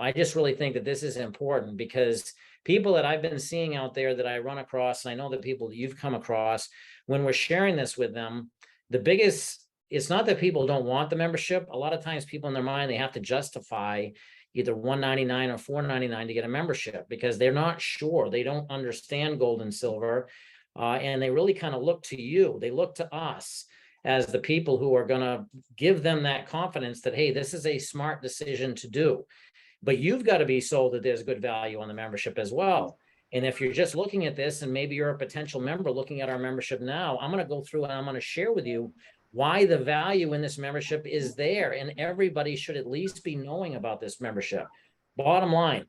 I just really think that this is important because people that I've been seeing out there that I run across, and I know the people that you've come across, when we're sharing this with them, the biggest, it's not that people don't want the membership. A lot of times people in their mind, they have to justify either $199 or $499 to get a membership because they're not sure. They don't understand gold and silver. And they really kind of look to you. They look to us as the people who are going to give them that confidence that, hey, this is a smart decision to do. But you've got to be sold that there's good value on the membership as well. And if you're just looking at this and maybe you're a potential member looking at our membership now, I'm going to go through and I'm going to share with you why the value in this membership is there. And everybody should at least be knowing about this membership. Bottom line.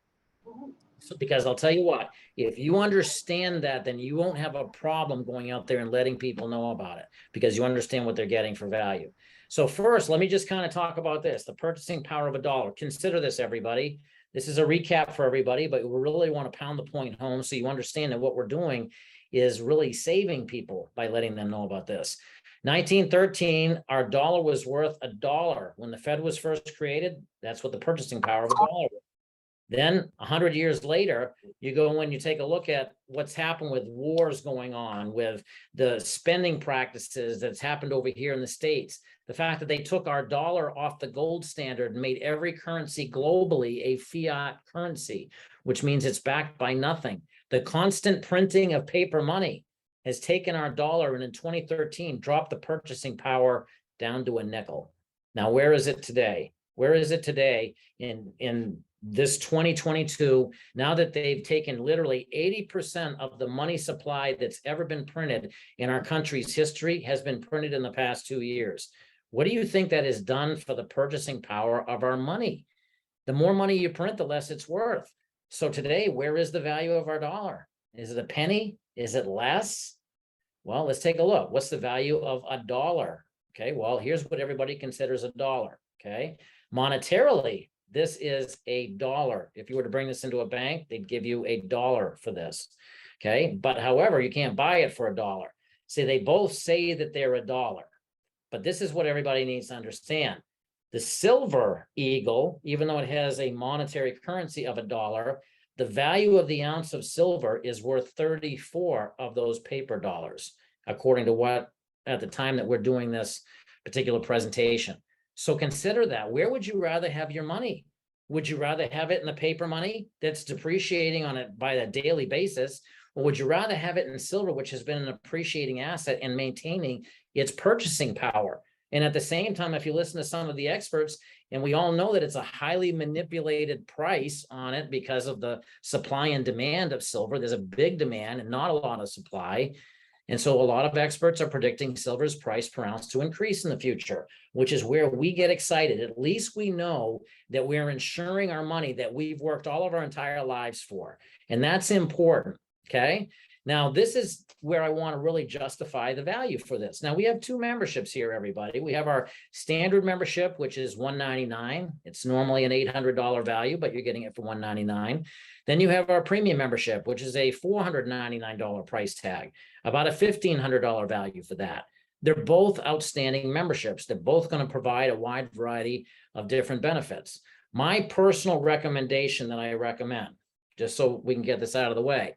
So, because I'll tell you what, if you understand that, then you won't have a problem going out there and letting people know about it because you understand what they're getting for value. So first, let me just kind of talk about this, the purchasing power of a dollar. Consider this, everybody. This is a recap for everybody, but we really want to pound the point home so you understand that what we're doing is really saving people by letting them know about this. 1913, our dollar was worth $1. When the Fed was first created, that's what the purchasing power of a dollar was. Then 100 years later, you go and you take a look at what's happened with wars going on, with the spending practices that's happened over here in the States, the fact that they took our dollar off the gold standard and made every currency globally a fiat currency, which means it's backed by nothing. The constant printing of paper money has taken our dollar and in 2013 dropped the purchasing power down to a nickel. Now, where is it today? Where is it today in this 2022, now that they've taken literally 80% of the money supply that's ever been printed in our country's history has been printed in the past 2 years? What do you think that has done for the purchasing power of our money? The more money you print, the less it's worth. So today, where is the value of our dollar? Is it a penny? Is it less? Well, let's take a look. What's the value of a dollar? Okay, well, here's what everybody considers a dollar. Okay, monetarily, this is a dollar. If you were to bring this into a bank, they'd give you $1 for this. Okay, but however, you can't buy it for $1. See, they both say that they're $1, but this is what everybody needs to understand. The silver eagle, even though it has a monetary currency of $1, the value of the ounce of silver is worth 34 of those paper dollars, according to what at the time that we're doing this particular presentation. So consider that. Where would you rather have your money? Would you rather have it in the paper money that's depreciating on it by a daily basis? Or would you rather have it in silver, which has been an appreciating asset and maintaining its purchasing power? And at the same time, if you listen to some of the experts, and we all know that it's a highly manipulated price on it because of the supply and demand of silver. There's a big demand and not a lot of supply. And so a lot of experts are predicting silver's price per ounce to increase in the future, which is where we get excited. At least we know that we're insuring our money that we've worked all of our entire lives for. And that's important, okay? Now, this is where I want to really justify the value for this. Now, we have two memberships here, everybody. We have our standard membership, which is $199. It's normally an $800 value, but you're getting it for $199. Then you have our premium membership, which is a $499 price tag, about a $1,500 value for that. They're both outstanding memberships. They're both going to provide a wide variety of different benefits. My personal recommendation that I recommend, just so we can get this out of the way,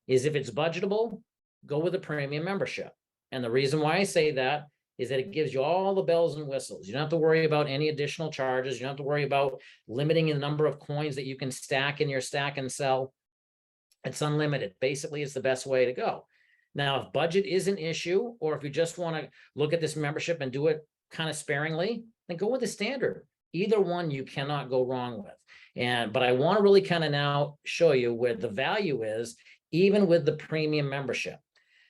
is if it's budgetable, go with a premium membership. And the reason why I say that is that it gives you all the bells and whistles. You don't have to worry about any additional charges. You don't have to worry about limiting the number of coins that you can stack in your stack and sell. It's unlimited. Basically, it's the best way to go. Now, if budget is an issue, or if you just want to look at this membership and do it kind of sparingly, then go with the standard. Either one you cannot go wrong with. But I want to really kind of now show you where the value is, even with the premium membership.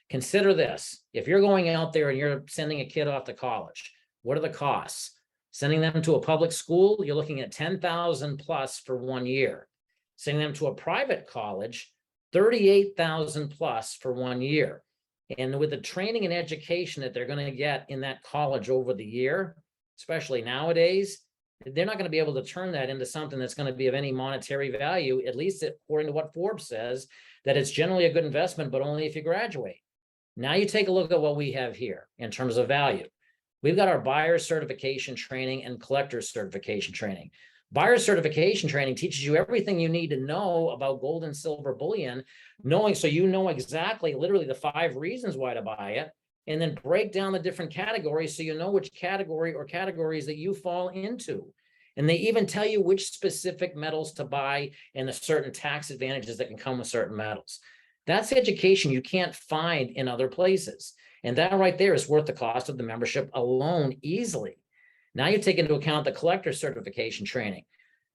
Consider this. If you're going out there and you're sending a kid off to college, what are the costs? Sending them to a public school, you're looking at $10,000 plus for 1 year. Sending them to a private college, $38,000 plus for 1 year. And with the training and education that they're going to get in that college over the year, especially nowadays, they're not going to be able to turn that into something that's going to be of any monetary value, at least according to what Forbes says, that it's generally a good investment, but only if you graduate. Now you take a look at what we have here in terms of value. We've got our buyer's certification training and collector's certification training. Buyer certification training teaches you everything you need to know about gold and silver bullion, so you know exactly, literally the 5 reasons why to buy it, and then break down the different categories so you know which category or categories that you fall into. And they even tell you which specific metals to buy and the certain tax advantages that can come with certain metals. That's education you can't find in other places. And that right there is worth the cost of the membership alone easily. Now you take into account the collector certification training.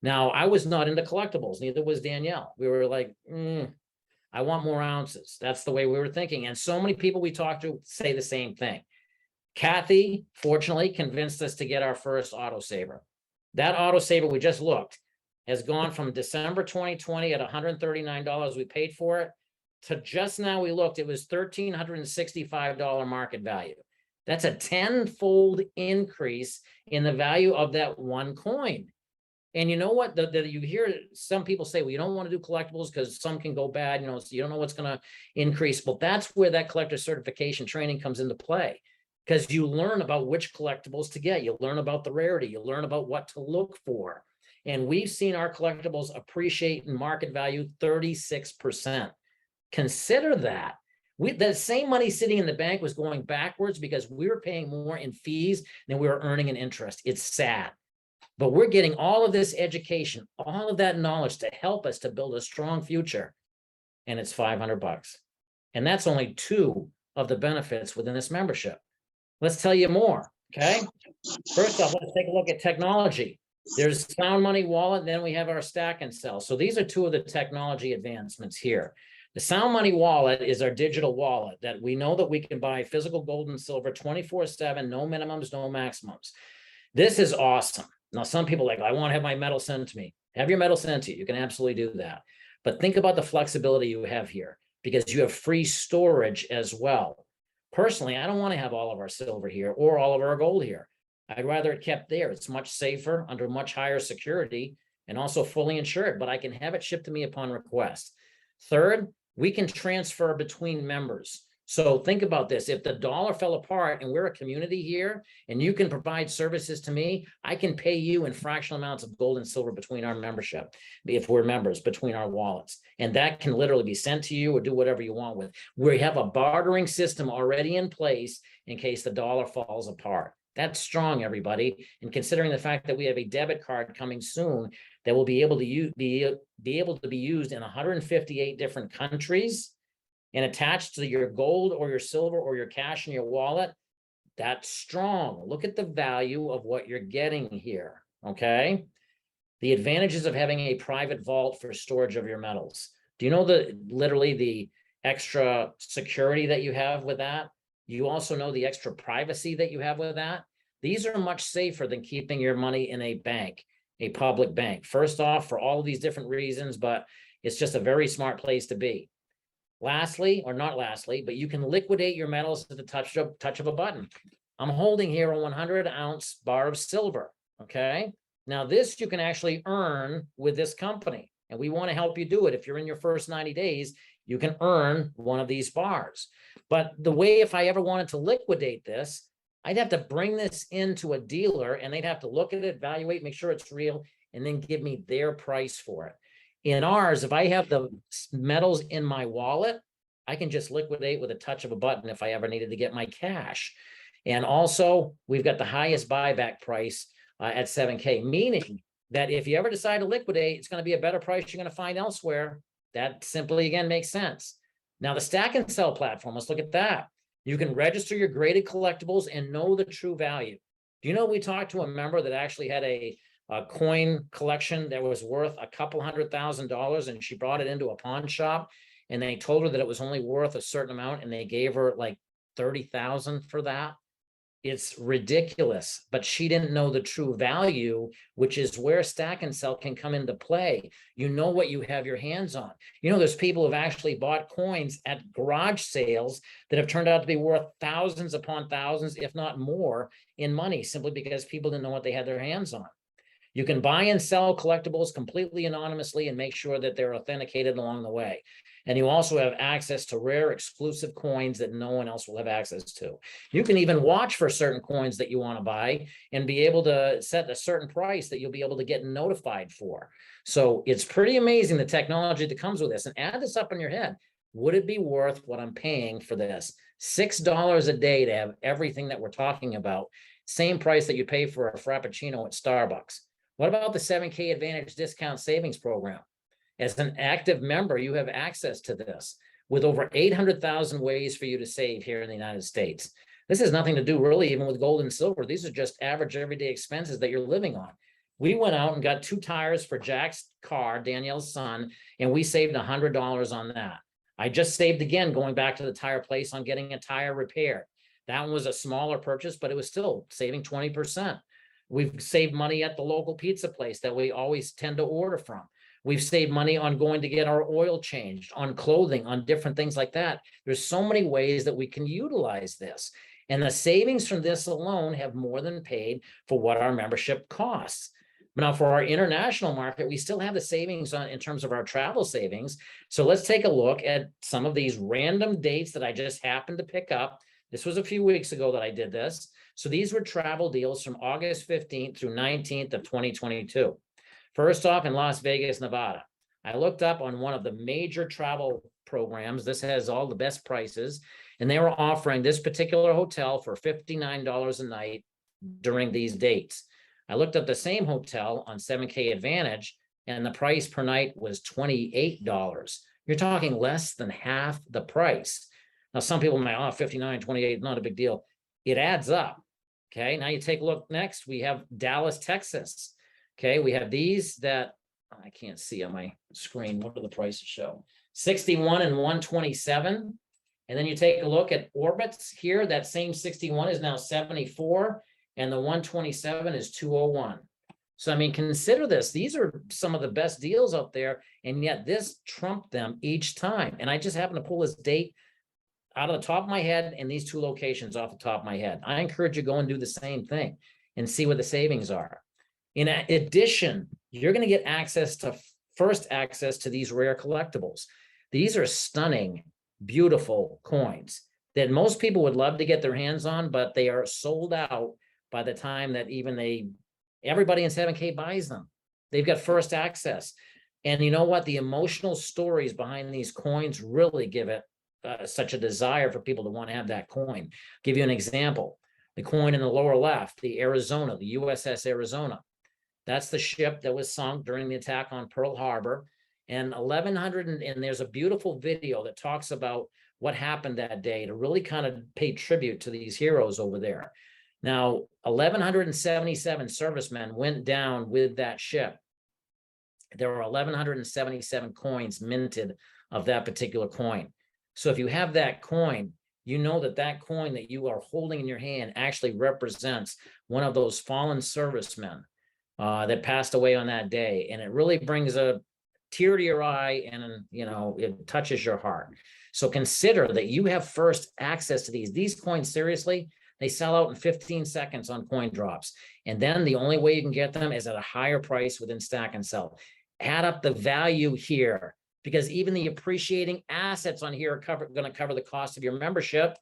Now, I was not into collectibles, neither was Danielle. We were like, I want more ounces. That's the way we were thinking. And so many people we talked to say the same thing. Kathy, fortunately, convinced us to get our first autosaver. That autosaver, we just looked, has gone from December 2020 at $139 we paid for it to just now we looked, it was $1,365 market value. That's a 10-fold increase in the value of that one coin. And you know what? You hear some people say, well, you don't want to do collectibles because some can go bad, so you don't know what's going to increase. Well, that's where that collector certification training comes into play, because you learn about which collectibles to get. You learn about the rarity. You learn about what to look for. And we've seen our collectibles appreciate in market value 36%. Consider that. The same money sitting in the bank was going backwards because we were paying more in fees than we were earning in interest. It's sad. But we're getting all of this education, all of that knowledge to help us to build a strong future. And it's $500. And that's only 2 of the benefits within this membership. Let's tell you more, okay? First off, let's take a look at technology. There's Sound Money Wallet, then we have our Stack and Sell. So these are 2 of the technology advancements here. The Sound Money Wallet is our digital wallet that we know that we can buy physical gold and silver 24/7, no minimums, no maximums. This is awesome. Now, some people are like, I want to have my metal sent to me. Have your metal sent to you. You can absolutely do that. But think about the flexibility you have here, because you have free storage as well. Personally, I don't want to have all of our silver here or all of our gold here. I'd rather it kept there. It's much safer, under much higher security, and also fully insured, but I can have it shipped to me upon request. Third, we can transfer between members. So think about this. If the dollar fell apart and we're a community here and you can provide services to me, I can pay you in fractional amounts of gold and silver between our membership, if we're members, between our wallets. And that can literally be sent to you or do whatever you want with. We have a bartering system already in place in case the dollar falls apart. That's strong, everybody. And considering the fact that we have a debit card coming soon that will be able to be used in 158 different countries and attached to your gold or your silver or your cash in your wallet, that's strong. Look at the value of what you're getting here, okay? The advantages of having a private vault for storage of your metals. Do you know literally the extra security that you have with that? You also know the extra privacy that you have with that. These are much safer than keeping your money in a bank, a public bank. First off, for all of these different reasons, but it's just a very smart place to be. Lastly, or not lastly, but you can liquidate your metals at the touch of a button. I'm holding here a 100-ounce bar of silver, okay? Now this you can actually earn with this company, and we want to help you do it. If you're in your first 90 days, you can earn one of these bars. But the way, if I ever wanted to liquidate this, I'd have to bring this into a dealer and they'd have to look at it, evaluate, make sure it's real, and then give me their price for it. In ours, if I have the metals in my wallet, I can just liquidate with a touch of a button if I ever needed to get my cash. And also, we've got the highest buyback price at 7K, meaning that if you ever decide to liquidate, it's going to be a better price you're going to find elsewhere. That simply, again, makes sense. Now, the Stack and Sell platform, let's look at that. You can register your graded collectibles and know the true value. Do you know we talked to a member that actually had a coin collection that was worth a couple $100,000, and she brought it into a pawn shop and they told her that it was only worth a certain amount and they gave her like 30,000 for that? It's ridiculous, but she didn't know the true value, which is where Stack and Sell can come into play. You know what you have your hands on. There's people who've actually bought coins at garage sales that have turned out to be worth thousands upon thousands, if not more, in money, simply because people didn't know what they had their hands on. You can buy and sell collectibles completely anonymously and make sure that they're authenticated along the way. And you also have access to rare exclusive coins that no one else will have access to. You can even watch for certain coins that you want to buy and be able to set a certain price that you'll be able to get notified for. So it's pretty amazing the technology that comes with this. And add this up in your head. Would it be worth what I'm paying for this? $6 a day to have everything that we're talking about. Same price that you pay for a Frappuccino at Starbucks. What about the 7K Advantage Discount Savings Program? As an active member, you have access to this with over 800,000 ways for you to save here in the United States. This has nothing to do really even with gold and silver. These are just average everyday expenses that you're living on. We went out and got 2 tires for Jack's car, Danielle's son, and we saved $100 on that. I just saved again going back to the tire place on getting a tire repaired. That one was a smaller purchase, but it was still saving 20%. We've saved money at the local pizza place that we always tend to order from. We've saved money on going to get our oil changed, on clothing, on different things like that. There's so many ways that we can utilize this. And the savings from this alone have more than paid for what our membership costs. Now, for our international market, we still have the savings in terms of our travel savings. So let's take a look at some of these random dates that I just happened to pick up. This was a few weeks ago that I did this. So these were travel deals from August 15th through 19th of 2022. First off, in Las Vegas, Nevada, I looked up on one of the major travel programs. This has all the best prices, and they were offering this particular hotel for $59 a night during these dates. I looked up the same hotel on 7K Advantage, and the price per night was $28. You're talking less than half the price. Now, some people might, oh, 59, 28, not a big deal. It adds up. Okay, now you take a look next. We have Dallas, Texas. Okay, we have these that I can't see on my screen. What do the prices show? 61 and 127. And then you take a look at Orbitz here. That same 61 is now 74, and the 127 is 201. So, I mean, consider this. These are some of the best deals out there, and yet this trumped them each time. And I just happen to pull this date out of the top of my head and these 2 locations off the top of my head. I encourage you to go and do the same thing and see what the savings are. In addition, you're going to get first access to these rare collectibles. These are stunning, beautiful coins that most people would love to get their hands on, but they are sold out by the time that even everybody in 7K buys them. They've got first access. And you know what? The emotional stories behind these coins really give it such a desire for people to want to have that coin. I'll give you an example. The coin in the lower left, the Arizona, the USS Arizona. That's the ship that was sunk during the attack on Pearl Harbor. And 1100, and there's a beautiful video that talks about what happened that day to really kind of pay tribute to these heroes over there. Now, 1,177 servicemen went down with that ship. There were 1,177 coins minted of that particular coin. So if you have that coin, you know that that coin that you are holding in your hand actually represents one of those fallen servicemen that passed away on that day. And it really brings a tear to your eye, and it touches your heart. So consider that you have first access to these coins. Seriously, they sell out in 15 seconds on coin drops. And then the only way you can get them is at a higher price within Stack and Sell. Add up the value here, because even the appreciating assets on here are going to cover the cost of your membership.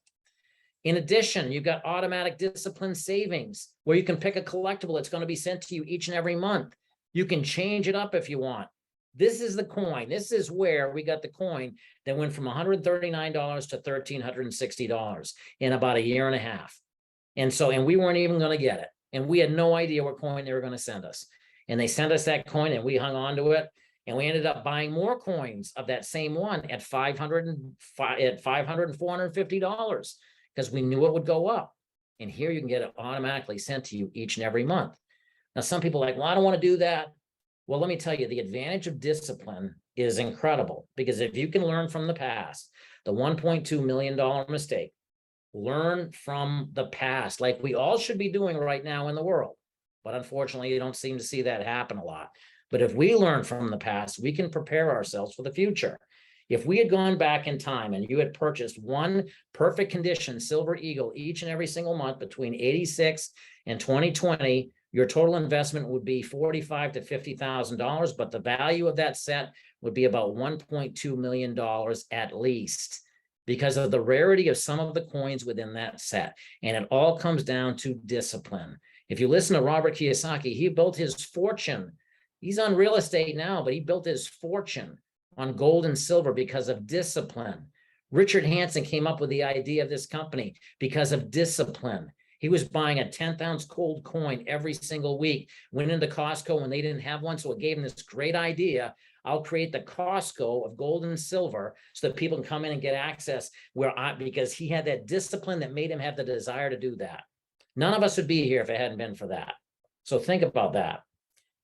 In addition, you've got automatic discipline savings where you can pick a collectible that's going to be sent to you each and every month. You can change it up if you want. This is the coin. This is where we got the coin that went from $139 to $1,360 in about a year and a half. And we weren't even going to get it. And we had no idea what coin they were going to send us. And they sent us that coin, and we hung on to it. And we ended up buying more coins of that same one at $500 and $450 because we knew it would go up. And here you can get it automatically sent to you each and every month. Now, some people are like, well, I don't want to do that. Well, let me tell you, the advantage of discipline is incredible, because if you can learn from the past, the $1.2 million mistake, learn from the past, like we all should be doing right now in the world. But unfortunately, you don't seem to see that happen a lot. But if we learn from the past, we can prepare ourselves for the future. If we had gone back in time and you had purchased one perfect condition Silver Eagle each and every single month between 86 and 2020, Your total investment would be $45,000 to $50,000, but the value of that set would be about $1.2 million at least, because of the rarity of some of the coins within that set. And it all comes down to discipline. If you listen to Robert Kiyosaki, he built his fortune. He's on real estate now, but he built his fortune on gold and silver because of discipline. Richard Hansen came up with the idea of this company because of discipline. He was buying a 10th ounce gold coin every single week, went into Costco when they didn't have one. So it gave him this great idea. I'll create the Costco of gold and silver so that people can come in and get access because he had that discipline that made him have the desire to do that. None of us would be here if it hadn't been for that. So think about that.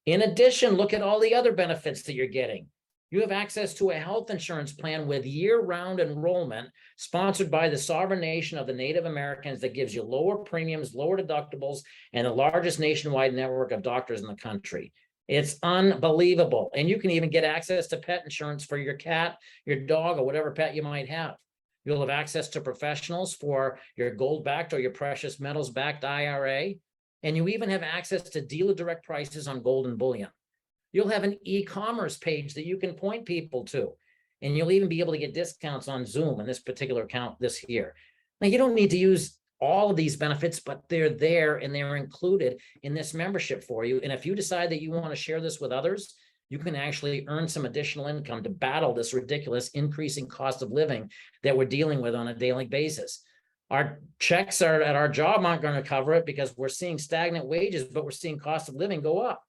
In addition, look at all the other benefits that you're getting. You have access to a health insurance plan with year-round enrollment sponsored by the sovereign nation of the Native Americans that gives you lower premiums, lower deductibles, and the largest nationwide network of doctors in the country. It's unbelievable. And you can even get access to pet insurance for your cat, your dog, or whatever pet you might have. You'll have access to professionals for your gold-backed or your precious metals-backed IRA. And you even have access to dealer direct prices on gold and bullion. You'll have an e-commerce page that you can point people to. And you'll even be able to get discounts on Zoom in this particular account this year. Now, you don't need to use all of these benefits, but they're there and they're included in this membership for you. And if you decide that you want to share this with others, you can actually earn some additional income to battle this ridiculous increasing cost of living that we're dealing with on a daily basis. Our checks are at our job aren't going to cover it because we're seeing stagnant wages, but we're seeing cost of living go up.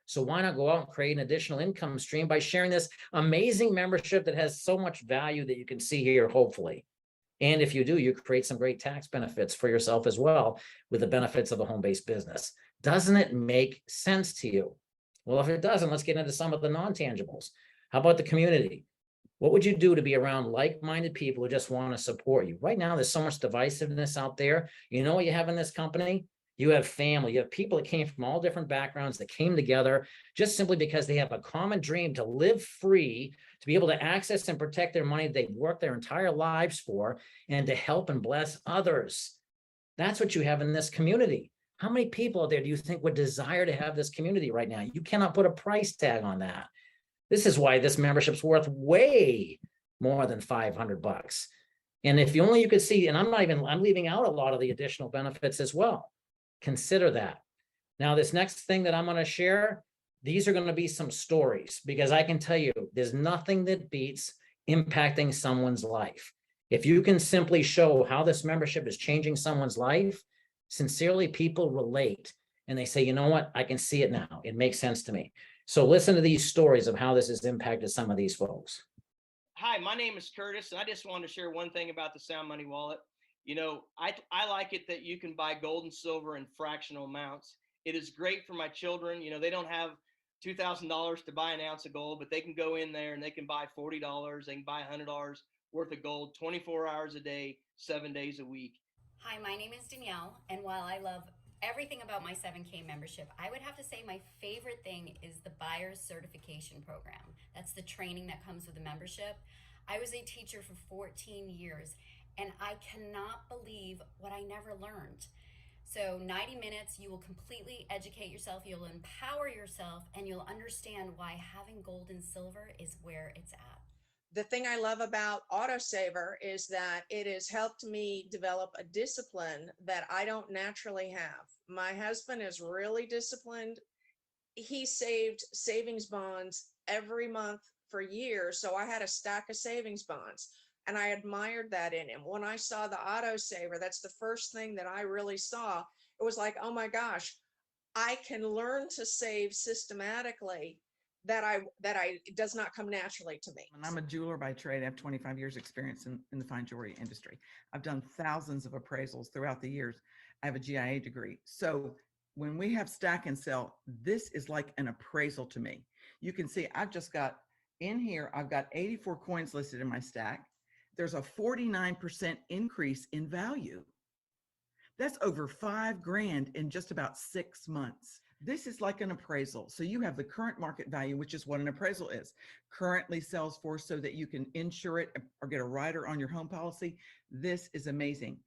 So why not go out and create an additional income stream by sharing this amazing membership that has so much value that you can see here, hopefully. And if you do, you create some great tax benefits for yourself as well with the benefits of a home-based business. Doesn't it make sense to you? Well, if it doesn't, let's get into some of the non-tangibles. How about the community? What would you do to be around like-minded people who just want to support you? Right now, there's so much divisiveness out there. You know what you have in this company? You have family, you have people that came from all different backgrounds that came together just simply because they have a common dream to live free, to be able to access and protect their money they've worked their entire lives for, and to help and bless others. That's what you have in this community. How many people out there do you think would desire to have this community right now? You cannot put a price tag on that. This is why this membership's worth way more than $500. And if you could see, and I'm leaving out a lot of the additional benefits as well. Consider that. Now, this next thing that I'm going to share, these are going to be some stories, because I can tell you there's nothing that beats impacting someone's life. If you can simply show how this membership is changing someone's life, sincerely, people relate and they say, you know what, I can see it now. It makes sense to me. So listen to these stories of how this has impacted some of these folks. Hi, my name is Curtis, and I just wanted to share one thing about the Sound Money Wallet. You know, I like it that you can buy gold and silver in fractional amounts. It is great for my children. You know, they don't have $2,000 to buy an ounce of gold, but they can go in there and they can buy $40. They can buy $100 worth of gold 24 hours a day, 7 days a week. Hi, my name is Danielle, and while I love everything about my 7K membership, I would have to say my favorite thing is the buyer's certification program. That's the training that comes with the membership. I was a teacher for 14 years, and I cannot believe what I never learned. So 90 minutes, you will completely educate yourself, you'll empower yourself, and you'll understand why having gold and silver is where it's at. The thing I love about Autosaver is that it has helped me develop a discipline that I don't naturally have. My husband is really disciplined. He saved savings bonds every month for years. So I had a stack of savings bonds and I admired that in him. When I saw the Autosaver, that's the first thing that I really saw. It was like, oh my gosh, I can learn to save systematically. It does not come naturally to me. And I'm a jeweler by trade. I have 25 years experience in the fine jewelry industry. I've done thousands of appraisals throughout the years. I have a GIA degree. So when we have stack and sell, this is like an appraisal to me. You can see I've just got in here, I've got 84 coins listed in my stack. There's a 49% increase in value. That's over $5,000 in just about 6 months. This is like an appraisal. So you have the current market value, which is what an appraisal is, currently sells for, so that you can insure it or get a rider on your home policy. This is amazing.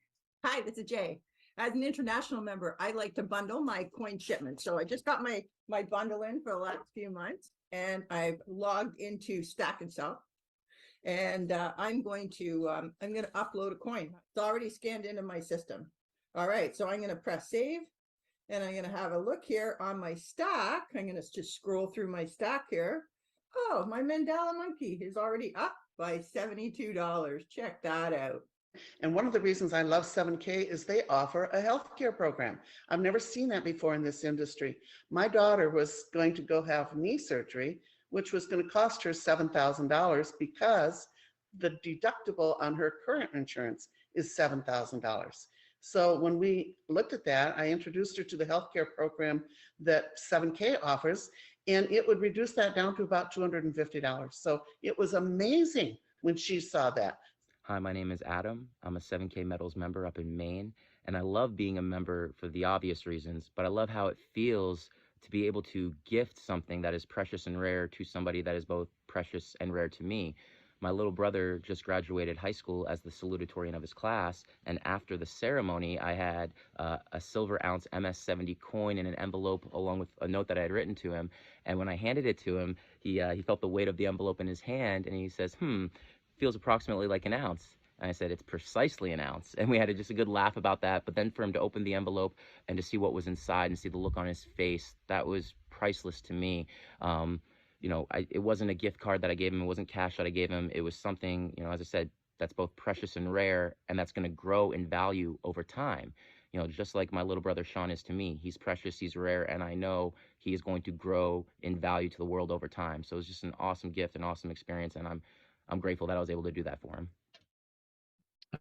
Hi, this is Jay. As an international member, I like to bundle my coin shipments. So I just got my bundle in for the last few months, and I've logged into Stack and Sell. And I'm going to upload a coin. It's already scanned into my system. All right, so I'm going to press save, and I'm going to have a look here on my stack. I'm going to just scroll through my stack here. Oh, my Mandela monkey is already up by $72. Check that out. And one of the reasons I love 7K is they offer a healthcare program. I've never seen that before in this industry. My daughter was going to go have knee surgery, which was going to cost her $7,000 because the deductible on her current insurance is $7,000. So when we looked at that, I introduced her to the healthcare program that 7K offers, and it would reduce that down to about $250. So it was amazing when she saw that. Hi, my name is Adam. I'm a 7K Metals member up in Maine, and I love being a member for the obvious reasons, but I love how it feels to be able to gift something that is precious and rare to somebody that is both precious and rare to me. My little brother just graduated high school as the salutatorian of his class, and after the ceremony, I had a silver ounce MS-70 coin in an envelope along with a note that I had written to him. And when I handed it to him, he felt the weight of the envelope in his hand, and he says, feels approximately like an ounce. And I said, it's precisely an ounce. And we had just a good laugh about that. But then for him to open the envelope and to see what was inside and see the look on his face, that was priceless to me. It wasn't a gift card that I gave him. It wasn't cash that I gave him. It was something, as I said, that's both precious and rare, and that's going to grow in value over time. Just like my little brother Sean is to me. He's precious, he's rare, and I know he is going to grow in value to the world over time. So it was just an awesome gift, an awesome experience, and I'm grateful that I was able to do that for him.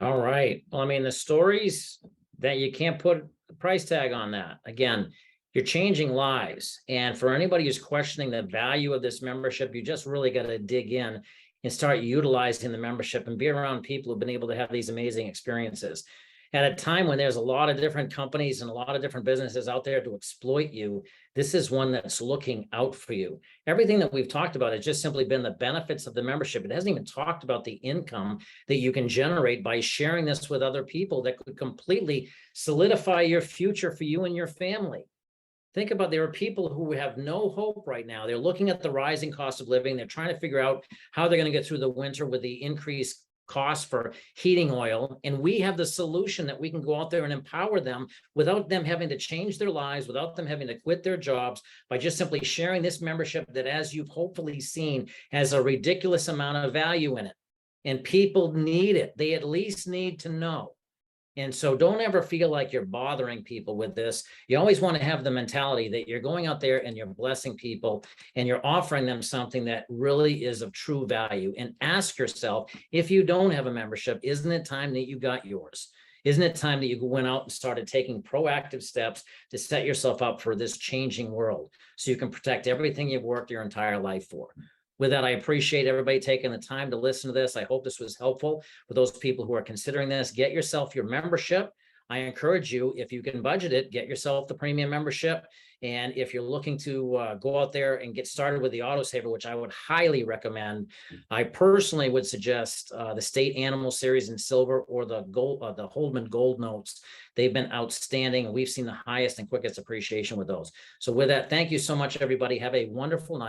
All right. Well, I mean, the stories that you can't put a price tag on that. Again, you're changing lives. And for anybody who's questioning the value of this membership, you just really got to dig in and start utilizing the membership and be around people who've been able to have these amazing experiences. At a time when there's a lot of different companies and a lot of different businesses out there to exploit you, this is one that's looking out for you. Everything that we've talked about has just simply been the benefits of the membership. It hasn't even talked about the income that you can generate by sharing this with other people that could completely solidify your future for you and your family. Think about, there are people who have no hope right now. They're looking at the rising cost of living. They're trying to figure out how they're going to get through the winter with the increased cost for heating oil. And we have the solution that we can go out there and empower them without them having to change their lives, without them having to quit their jobs, by just simply sharing this membership that, as you've hopefully seen, has a ridiculous amount of value in it. And people need it. They at least need to know. And so don't ever feel like you're bothering people with this. You always want to have the mentality that you're going out there and you're blessing people and you're offering them something that really is of true value. And ask yourself, if you don't have a membership, isn't it time that you got yours? Isn't it time that you went out and started taking proactive steps to set yourself up for this changing world so you can protect everything you've worked your entire life for? With that, I appreciate everybody taking the time to listen to this. I hope this was helpful for those people who are considering this. Get yourself your membership. I encourage you, if you can budget it, get yourself the premium membership. And if you're looking to go out there and get started with the autosaver, which I would highly recommend, I personally would suggest the State Animal Series in silver or the gold, the Holdman Gold Notes. They've been outstanding, and we've seen the highest and quickest appreciation with those. So with that, thank you so much, everybody. Have a wonderful night.